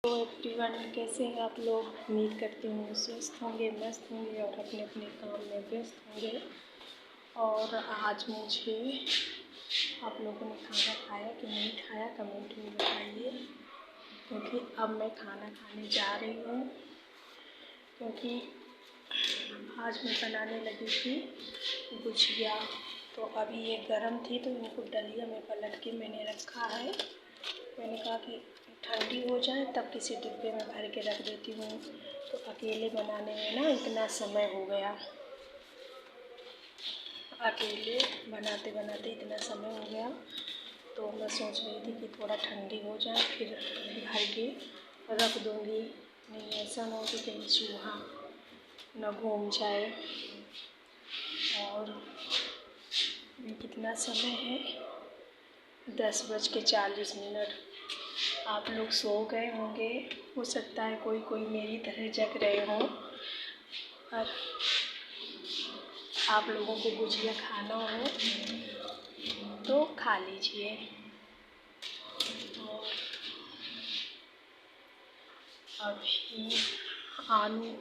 तो एवरीवन, कैसे हैं आप लोग। उम्मीद करती हूँ स्वस्थ होंगे, मस्त होंगे और अपने अपने काम में व्यस्त होंगे। और आज मुझे आप लोगों ने खाना खाया कि नहीं खाया कमेंट में बताइए, क्योंकि अब मैं खाना खाने जा रही हूँ। क्योंकि आज मैं बनाने लगी थी गुजिया, तो अभी ये गर्म थी तो इनको डलिया में पलट के मैंने रखा है। मैंने कहा कि ठंडी हो जाए तब किसी डिब्बे में भर के रख देती हूँ। तो अकेले बनाने में ना इतना समय हो गया, अकेले बनाते बनाते इतना समय हो गया, तो मैं सोच रही थी कि थोड़ा ठंडी हो जाए फिर भर के रख दूँगी। नहीं ऐसा ना हो कि कहीं चूहा न घूम जाए। और कितना समय है, 10:40। आप लोग सो गए होंगे, हो सकता है कोई मेरी तरह जग रहे हों। और आप लोगों को गुजिया खाना हो तो खा लीजिए। और अभी आलू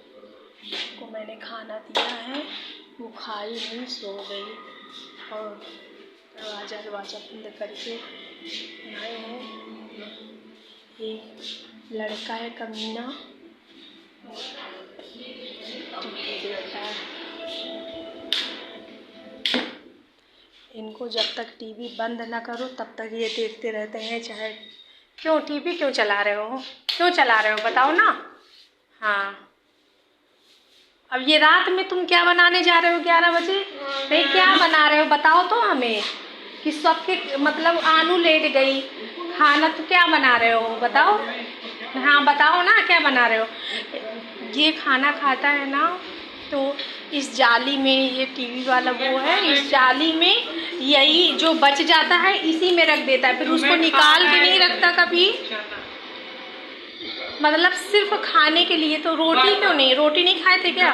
को मैंने खाना दिया है, वो खाई नहीं, सो गई। और दरवाज़ा बंद करके आए हैं। एक लड़का है कमीना, टीवी देखता है। इनको जब तक टीवी बंद ना करो तब तक ये देखते रहते हैं। चाहे क्यों टीवी क्यों चला रहे हो, क्यों चला रहे हो बताओ ना। हाँ, अब ये रात में तुम क्या बनाने जा रहे हो 11 बजे? नहीं, क्या बना रहे हो बताओ तो हमें। कि सबके मतलब आलू लेट गई खाना, तो क्या बना रहे हो बताओ। हाँ बताओ ना क्या बना रहे हो। ये खाना खाता है ना, तो इस जाली में, ये टीवी वाला वो है, इस जाली में यही जो बच जाता है इसी में रख देता है, फिर उसको निकाल के नहीं रखता कभी। मतलब सिर्फ खाने के लिए। तो रोटी क्यों नहीं, रोटी नहीं खाए थे क्या?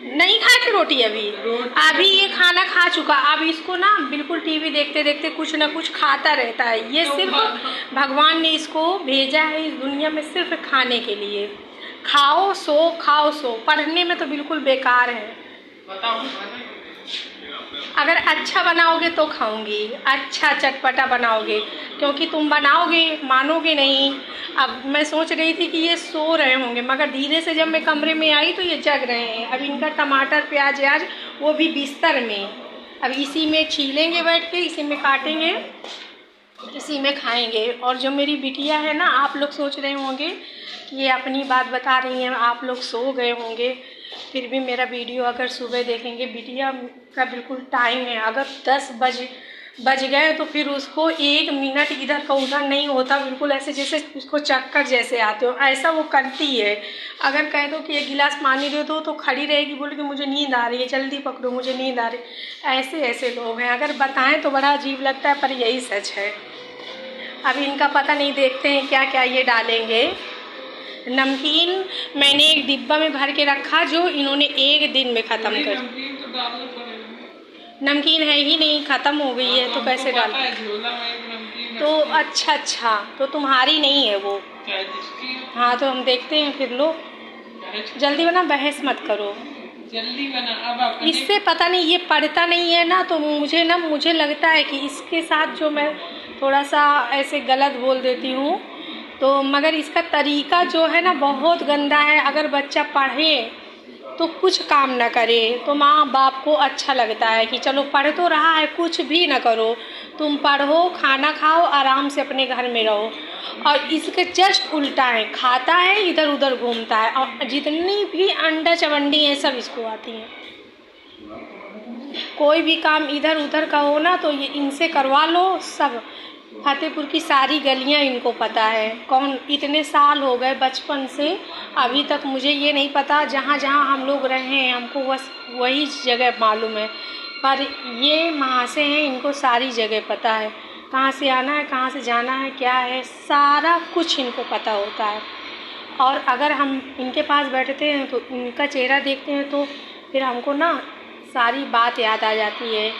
नहीं खाए थे रोटी अभी ये खाना खा चुका। अब इसको ना बिल्कुल टीवी देखते देखते कुछ ना कुछ खाता रहता है। ये सिर्फ भगवान ने इसको भेजा है इस दुनिया में सिर्फ खाने के लिए। खाओ सो, खाओ सो, पढ़ने में तो बिल्कुल बेकार है। अगर अच्छा बनाओगे तो खाऊंगी, अच्छा चटपटा बनाओगे, क्योंकि तुम बनाओगे मानोगे नहीं। अब मैं सोच रही थी कि ये सो रहे होंगे, मगर धीरे से जब मैं कमरे में आई तो ये जग रहे हैं। अब इनका टमाटर प्याज आज वो भी बिस्तर में, अब इसी में छीलेंगे बैठ के, इसी में काटेंगे, इसी में खाएंगे। और जो मेरी बिटिया है ना, आप लोग सोच रहे होंगे कि ये अपनी बात बता रही हैं, आप लोग सो गए होंगे, फिर भी मेरा वीडियो अगर सुबह देखेंगे, बिटिया का बिल्कुल टाइम है। अगर 10 बज गए तो फिर उसको 1 मिनट इधर का उधर नहीं होता, बिल्कुल ऐसे जैसे उसको चक्कर जैसे आते हो, ऐसा वो करती है। अगर कह दो कि 1 गिलास पानी दे दो तो खड़ी रहेगी, बोल कि मुझे नींद आ रही है, जल्दी पकड़ो मुझे नींद आ रही। ऐसे ऐसे लोग हैं, अगर बताएं तो बड़ा अजीब लगता है, पर यही सच है। अब इनका पता नहीं, देखते हैं क्या क्या ये डालेंगे। नमकीन मैंने एक डिब्बा में भर के रखा, जो इन्होंने 1 दिन में ख़त्म कर। नमकीन है ही नहीं, ख़त्म हो गई है, तो कैसे डाल। तो अच्छा, तो तुम्हारी नहीं है वो। हाँ तो हम देखते हैं फिर। लो जल्दी बना, बहस मत करो, जल्दी बना। अब इससे पता नहीं ये पढ़ता नहीं है ना, तो मुझे लगता है कि इसके साथ जो मैं थोड़ा सा ऐसे गलत बोल देती हूँ, तो मगर इसका तरीका जो है ना बहुत गंदा है। अगर बच्चा पढ़े तो कुछ काम ना करे तो माँ बाप को अच्छा लगता है कि चलो पढ़ तो रहा है, कुछ भी ना करो, तुम पढ़ो, खाना खाओ, आराम से अपने घर में रहो। और इसके जस्ट उल्टा है, खाता है इधर उधर घूमता है, और जितनी भी अंडा चवंडी है सब इसको आती हैं। कोई भी काम इधर उधर का हो ना तो ये इनसे करवा लो सब। फतेहपुर की सारी गलियां इनको पता है। कौन, इतने साल हो गए बचपन से अभी तक मुझे ये नहीं पता, जहाँ जहाँ हम लोग रहे हैं हमको बस वही जगह मालूम है, पर ये वहाँ से हैं, इनको सारी जगह पता है, कहाँ से आना है, कहाँ से जाना है, क्या है, सारा कुछ इनको पता होता है। और अगर हम इनके पास बैठते हैं तो इनका चेहरा देखते हैं तो फिर हमको ना सारी बात याद आ जाती है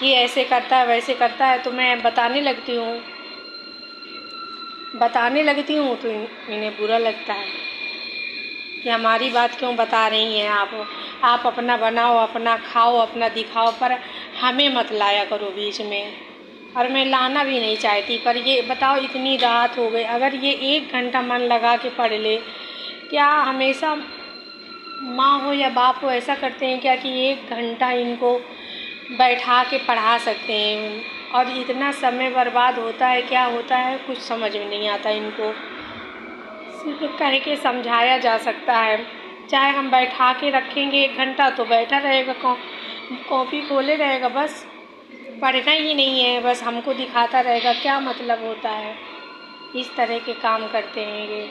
कि ऐसे करता है वैसे करता है, तो मैं बताने लगती हूँ। बताने लगती हूँ तो इन्हें बुरा लगता है कि हमारी बात क्यों बता रही हैं आप अपना बनाओ, अपना खाओ, अपना दिखाओ, पर हमें मत लाया करो बीच में। और मैं लाना भी नहीं चाहती, पर ये बताओ इतनी रात हो गई, अगर ये 1 घंटा मन लगा के पढ़ ले, क्या हमेशा माँ हो या बाप हो ऐसा करते हैं क्या कि 1 घंटा इनको बैठा के पढ़ा सकते हैं? और इतना समय बर्बाद होता है, क्या होता है कुछ समझ में नहीं आता इनको। सिर्फ कह के समझाया जा सकता है, चाहे हम बैठा के रखेंगे 1 घंटा तो बैठा रहेगा, कॉपी खोले रहेगा, बस पढ़ना ही नहीं है, बस हमको दिखाता रहेगा, क्या मतलब होता है? इस तरह के काम करते हैं ये,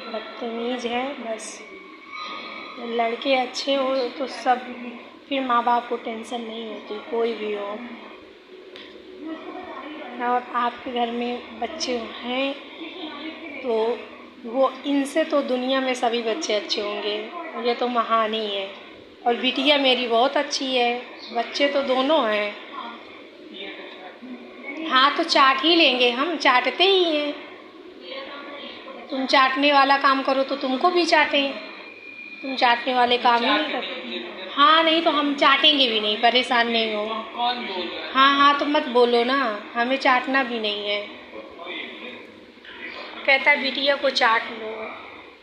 बदतमीज़ है बस। लड़के अच्छे हो तो सब फिर माँ बाप को टेंशन नहीं होती, कोई भी हो। और आपके घर में बच्चे हैं तो वो इनसे तो दुनिया में सभी बच्चे अच्छे होंगे, ये तो महान ही है। और बिटिया मेरी बहुत अच्छी है, बच्चे तो दोनों हैं। हाँ तो चाट ही लेंगे, हम चाटते ही हैं। तुम चाटने वाला काम करो तो तुमको भी चाटें, तुम चाटने वाले काम ही नहीं करते। हाँ नहीं तो हम चाटेंगे भी नहीं, परेशान नहीं हो। कौन बोल रहा है? हाँ तो मत बोलो ना, हमें चाटना भी नहीं है। कहता है बिटिया को चाट लो,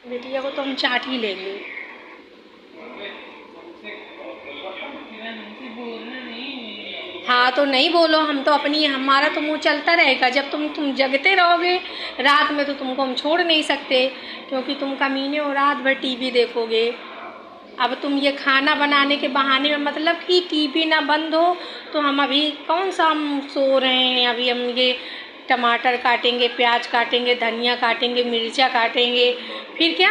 बिटिया को तो हम चाट ही लेंगे। हाँ तो नहीं बोलो, हम तो अपनी, हमारा तो मुँह चलता रहेगा। जब तुम जगते रहोगे रात में तो तुमको हम छोड़ नहीं सकते, क्योंकि तुम कमीने हो, रात भर टीवी देखोगे। अब तुम ये खाना बनाने के बहाने में, मतलब कि टीवी ना बंद हो तो हम अभी कौन सा हम सो रहे हैं, अभी हम ये टमाटर काटेंगे, प्याज काटेंगे, धनिया काटेंगे, मिर्चा काटेंगे, फिर क्या?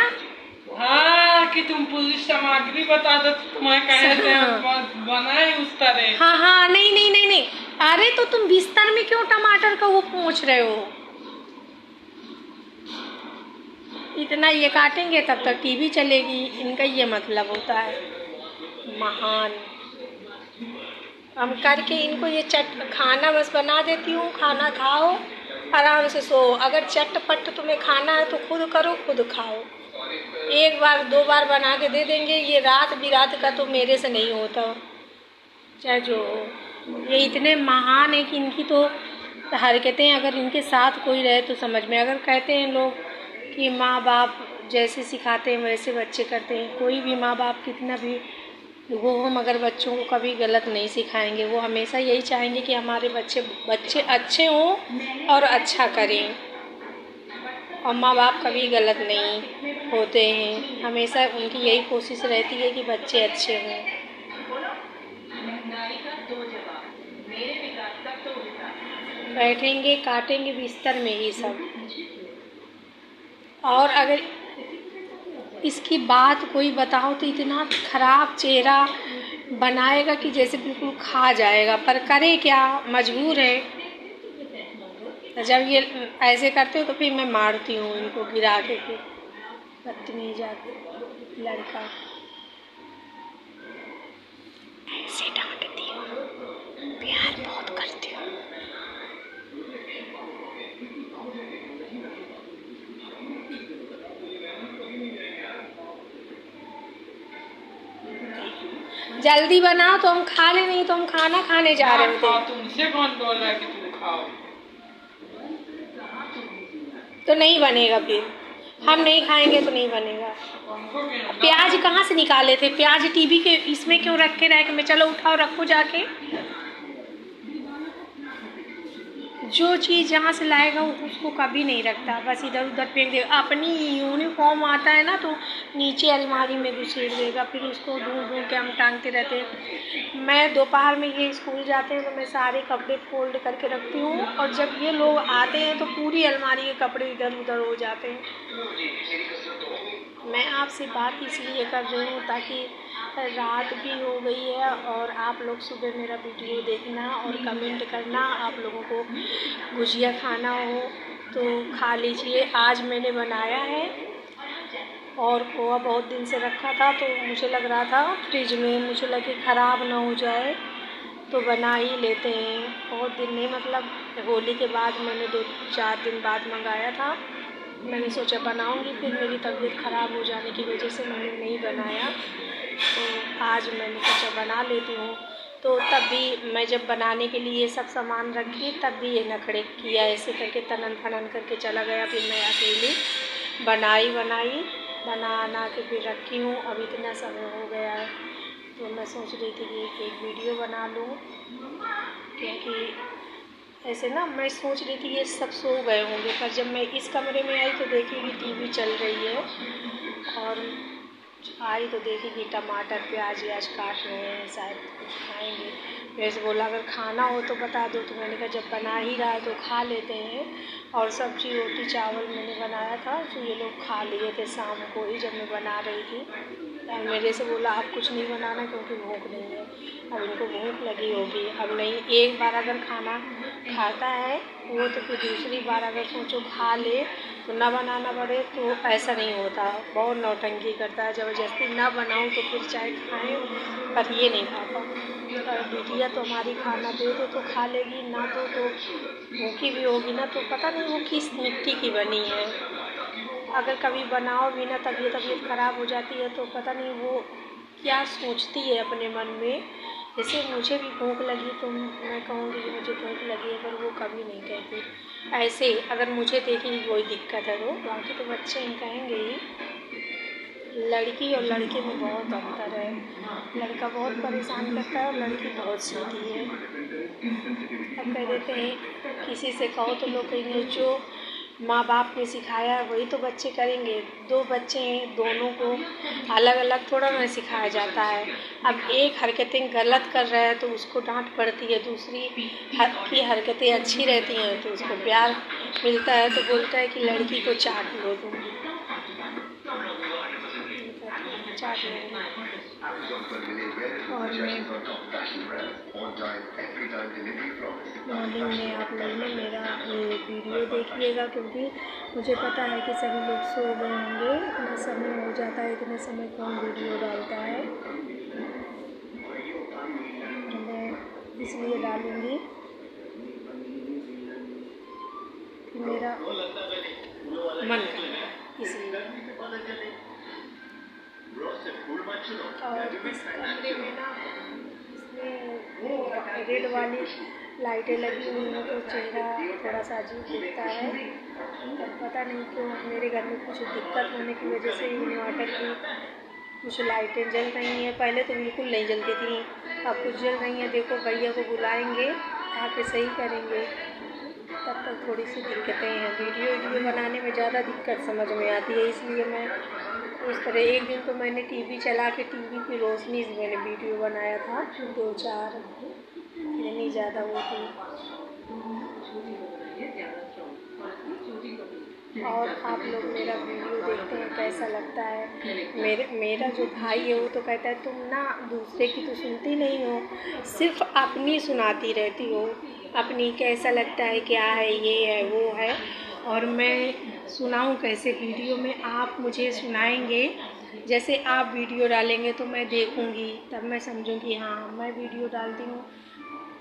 हाँ कि तुम पूरी सामग्री बता दो तो तुम्हें कहते हैं बनाए उस तरह। हाँ नहीं नहीं नहीं नहीं, अरे तो तुम बिस्तर में क्यों टमाटर का वो पोंछ रहे हो? इतना ये काटेंगे तब तक टीवी चलेगी, इनका ये मतलब होता है। महान हम करके इनको ये खाना बस बना देती हूँ, खाना खाओ आराम से सो। अगर चटपट तुम्हें खाना है तो खुद करो, खुद खाओ। 1 बार 2 बार बना के दे देंगे, ये रात बिरात का तो मेरे से नहीं होता, चाहे जो हो। ये इतने महान है कि इनकी तो हरकतें, अगर इनके साथ कोई रहे तो समझ में। अगर कहते हैं लोग कि माँ बाप जैसे सिखाते हैं वैसे बच्चे करते हैं, कोई भी माँ बाप कितना भी वो हो मगर बच्चों को कभी गलत नहीं सिखाएंगे। वो हमेशा यही चाहेंगे कि हमारे बच्चे अच्छे हों और अच्छा करें, और माँ बाप कभी गलत नहीं होते हैं। हमेशा उनकी यही कोशिश रहती है कि बच्चे अच्छे हों। बैठेंगे काटेंगे बिस्तर में ही सब। और अगर इसकी बात कोई बताओ तो इतना ख़राब चेहरा बनाएगा कि जैसे बिल्कुल खा जाएगा, पर करे क्या, मजबूर है। जब ये ऐसे करते हो तो फिर मैं मारती हूँ इनको गिरा के, फिर बदतमीज लड़का। ऐसे डांटती हूँ, प्यार बहुत करती हूँ। जल्दी बनाओ तो हम खा ले, नहीं तो हम खाना खाने जा रहे थे। तुमसे कौन बोल रहा है कि तुम खाओ? तो नहीं बनेगा, फिर हम नहीं खाएंगे तो नहीं बनेगा। प्याज कहाँ से निकाले थे? प्याज टीवी के इसमें क्यों रखे रह के? मैं चलो उठाओ रखो जाके। जो चीज़ जहाँ से लाएगा उसको कभी नहीं रखता, बस इधर उधर फेंक देगा। अपनी यूनिफॉर्म आता है ना तो नीचे अलमारी में घुसेड़ देगा, फिर उसको ढूंढ ढूंढ के हम टांगते रहते हैं। मैं दोपहर में ये स्कूल जाते हैं तो मैं सारे कपड़े फोल्ड करके रखती हूँ, और जब ये लोग आते हैं तो पूरी अलमारी के कपड़े इधर उधर हो जाते हैं। मैं आपसे बात इसलिए कर रही हूँ ताकि रात भी हो गई है, और आप लोग सुबह मेरा वीडियो देखना और कमेंट करना। आप लोगों को गुजिया खाना हो तो खा लीजिए। आज मैंने बनाया है, और खोआ बहुत दिन से रखा था तो मुझे लग रहा था फ्रिज में, मुझे लगे ख़राब ना हो जाए तो बना ही लेते हैं। बहुत दिन नहीं, मतलब होली के बाद मैंने 2-4 दिन बाद मंगाया था। मैंने सोचा बनाऊंगी, फिर मेरी तबीयत ख़राब हो जाने की वजह से मैंने नहीं बनाया। तो आज मैंने सोचा बना लेती हूँ। तो तब भी मैं जब बनाने के लिए सब सामान रखी तब भी ये नखरे किया, ऐसे करके तनन फनन करके चला गया। फिर मैं अकेली बना के फिर रखी हूँ। अब इतना समय हो गया है तो मैं सोच रही थी कि एक वीडियो बना लूँ, क्योंकि ऐसे ना मैं सोच रही थी ये सब सो गए होंगे, पर जब मैं इस कमरे में आई तो देखी कि टीवी चल रही है और आई तो देखी कि टमाटर प्याज व्याज काट रहे हैं, शायद कुछ खाएंगे। वैसे बोला अगर खाना हो तो बता दो, तो मैंने कहा जब बना ही रहा है तो खा लेते हैं। और सब्जी रोटी चावल मैंने बनाया था तो ये लोग खा लिए थे शाम को ही जब मैं बना रही थी। और मेरे से बोला अब कुछ नहीं बनाना क्योंकि भूख नहीं है। अब इनको भूख लगी होगी। अब नहीं, एक बार अगर खाना खाता है वो तो फिर दूसरी बार अगर सोचो खा ले तो ना बनाना पड़े तो ऐसा नहीं होता। बहुत नौटंकी करता है, ज़बरदस्ती ना बनाऊँ तो फिर चाहे खाएँ, पर ये नहीं खाता। और बिटिया तो हमारी खाना दे दो तो खा लेगी, ना दो तो भूखी भी होगी ना, तो पता नहीं वो किस मिट्टी की बनी है। अगर कभी बनाओ भी ना तबीयत ख़राब हो जाती है तो पता नहीं वो क्या सोचती है अपने मन में। जैसे मुझे भी भूख लगी तो मैं कहूँगी कि मुझे भूख लगी है, पर वो कभी नहीं कहती। ऐसे अगर मुझे देखेगी कोई दिक्कत है तो, बाकी तो बच्चे ही कहेंगे ही। लड़की और लड़के में बहुत अंतर है। लड़का बहुत परेशान करता है और लड़की बहुत सीधी है। अब कह देते हैं किसी से कहो तो लोग कहेंगे जो माँ बाप ने सिखाया है वही तो बच्चे करेंगे। 2 बच्चे हैं, दोनों को अलग अलग थोड़ा ना सिखाया जाता है। अब एक हरकतें गलत कर रहा है तो उसको डांट पड़ती है, दूसरी की हरकतें अच्छी रहती हैं तो उसको प्यार मिलता है, तो बोलता है कि लड़की को चाट लो तुम, चाट लो। और मैं मॉर्निंग में आप लोग ने मेरा ये वीडियो देखिएगा, क्योंकि मुझे पता है कि सभी लोग सो गए होंगे। इतना समय हो जाता है, इतने समय कौन वीडियो डालता है। तो मैं इसलिए डालूँगी कि मेरा मन करे, इसलिए। और इस कमरे में ना इसमें रेड वाली लाइटें लगी हुई हैं तो चेहरा थोड़ा सा अजीब दिखता है। पर पता नहीं क्यों मेरे घर में कुछ दिक्कत होने की वजह से इन्वर्टर की कुछ लाइटें जल रही हैं। पहले तो बिल्कुल नहीं जलती थी, अब कुछ जल रही हैं। देखो भैया को बुलाएंगे, आके सही करेंगे। तब तक थोड़ी सी दिक्कतें हैं। वीडियो बनाने में ज़्यादा दिक्कत समझ में आती है, इसलिए मैं उस तरह एक दिन तो मैंने टीवी चला के टीवी की रोशनी से मैंने वीडियो बनाया था 2-4, इतनी ज़्यादा वो थी। और आप लोग मेरा वीडियो देखते हैं कैसा लगता है। मेरा जो भाई है वो तो कहता है तुम ना दूसरे की तो सुनती नहीं हो, सिर्फ अपनी सुनाती रहती हो, अपनी कैसा लगता है, क्या है, ये है, वो है। और मैं सुनाऊं कैसे? वीडियो में आप मुझे सुनाएंगे, जैसे आप वीडियो डालेंगे तो मैं देखूंगी, तब मैं समझूंगी हाँ मैं वीडियो डालती हूँ,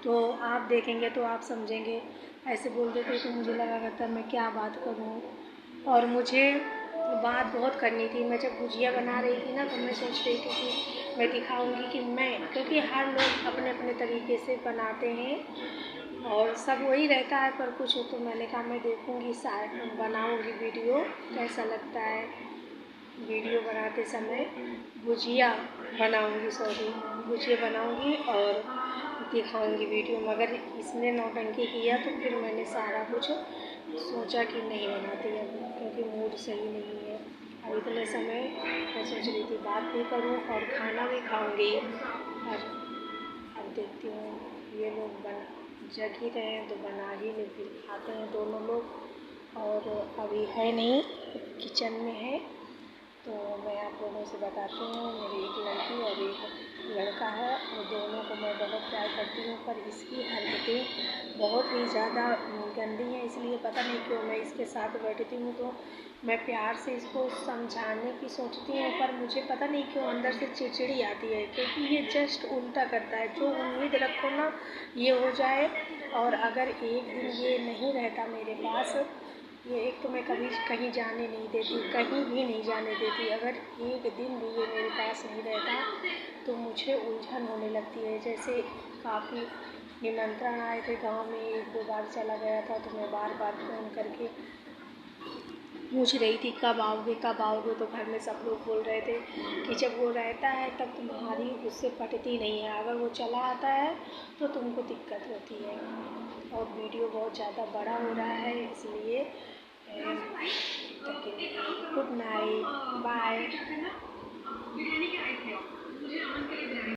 तो आप देखेंगे तो आप समझेंगे। ऐसे बोल देते तो मुझे लगा करता मैं क्या बात करूँ। और मुझे बात बहुत करनी थी। मैं जब गुजिया बना रही थी ना तो मैं सोच रही थी कि मैं दिखाऊंगी कि मैं, क्योंकि हर लोग अपने अपने तरीके से बनाते हैं और सब वही रहता है, पर कुछ हो तो मैंने कहा मैं देखूंगी, शायद बनाऊंगी वीडियो कैसा लगता है। वीडियो बनाते समय गुजिया बनाऊंगी और दिखाऊंगी वीडियो। मगर इसने नौटंकी किया तो फिर मैंने सारा कुछ सोचा कि नहीं बनाती अब, क्योंकि मूड सही नहीं है। अब इतने समय मैं सोच रही थी बात भी करूं और खाना भी खाऊंगी। और अब देखती हूँ ये लोग जग ही रहे हैं तो बना ही नहीं, फिर खाते हैं दोनों लोग। और अभी है नहीं, किचन में है, तो मैं आप लोगों से बताती हूँ। मेरी एक लड़की और एक लड़का है और दोनों को मैं बहुत प्यार करती हूँ, पर इसकी हरकतें बहुत ही ज़्यादा गंदी हैं, इसलिए पता नहीं क्यों मैं इसके साथ बैठती हूँ तो मैं प्यार से इसको समझाने की सोचती हूँ, पर मुझे पता नहीं क्यों अंदर से चिड़चिड़ी आती है, क्योंकि ये जस्ट उल्टा करता है। जो उम्मीद रखो ना ये हो जाए, और अगर एक दिन ये नहीं रहता मेरे पास, ये एक तो मैं कभी कहीं जाने नहीं देती, कहीं भी नहीं जाने देती, अगर एक दिन भी ये मेरे पास नहीं रहता तो मुझे उलझन होने लगती है। जैसे काफ़ी निमंत्रण आए थे गांव में, 1-2 बार चला गया था, तो मैं बार बार फ़ोन करके पूछ रही थी कब आओगे कब आओगे, तो घर में सब लोग बोल रहे थे कि जब वो रहता है तब तुम्हारी उससे पटती नहीं है, अगर वो चला आता है तो तुमको दिक्कत होती है। और वीडियो बहुत ज़्यादा बड़ा हो रहा है, इसलिए गुड नाइट, बाय।